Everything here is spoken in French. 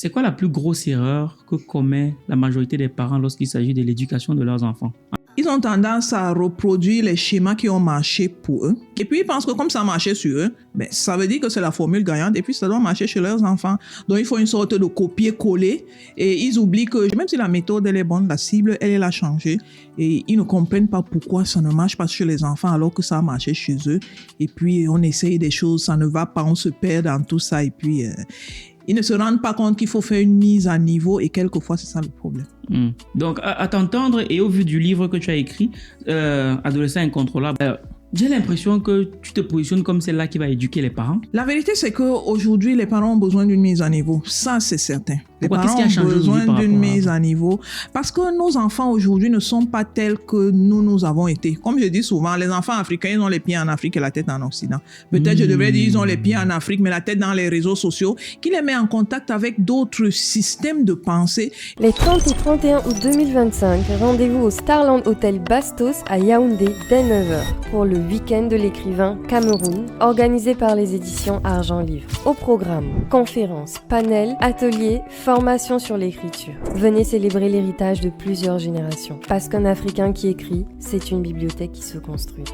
C'est quoi la plus grosse erreur que commet la majorité des parents lorsqu'il s'agit de l'éducation de leurs enfants? Ils ont tendance à reproduire les schémas qui ont marché pour eux. Et puis, ils pensent que comme ça marchait sur eux, ça veut dire que c'est la formule gagnante et puis ça doit marcher chez leurs enfants. Donc, il faut une sorte de copier-coller et ils oublient que même si la méthode elle est bonne, la cible, elle a changé et ils ne comprennent pas pourquoi ça ne marche pas chez les enfants alors que ça a marché chez eux. Et puis, on essaye des choses, ça ne va pas, on se perd dans tout ça et puis... ils ne se rendent pas compte qu'il faut faire une mise à niveau et quelquefois, c'est ça le problème. Donc, à t'entendre et au vu du livre que tu as écrit, Adolescent incontrôlable, j'ai l'impression que tu te positionnes comme celle-là qui va éduquer les parents. La vérité, c'est qu'aujourd'hui, les parents ont besoin d'une mise à niveau. Ça, c'est certain. Les Pourquoi? parents Qu'est-ce qui a ont changé besoin d'une mise à... à niveau parce que nos enfants aujourd'hui ne sont pas tels que nous avons été. Comme je dis souvent, les enfants africains, ils ont les pieds en Afrique et la tête en Occident. Peut-être je devrais dire ils ont les pieds en Afrique, mais la tête dans les réseaux sociaux, qui les met en contact avec d'autres systèmes de pensée. Les 30 et 31 août 2025, rendez-vous au Starland Hotel Bastos à Yaoundé dès 9h pour le week-end de l'écrivain Cameroun, organisé par les éditions Argent Livre. Au programme, conférences, panels, ateliers, formation sur l'écriture. Venez célébrer l'héritage de plusieurs générations. Parce qu'un Africain qui écrit, c'est une bibliothèque qui se construit.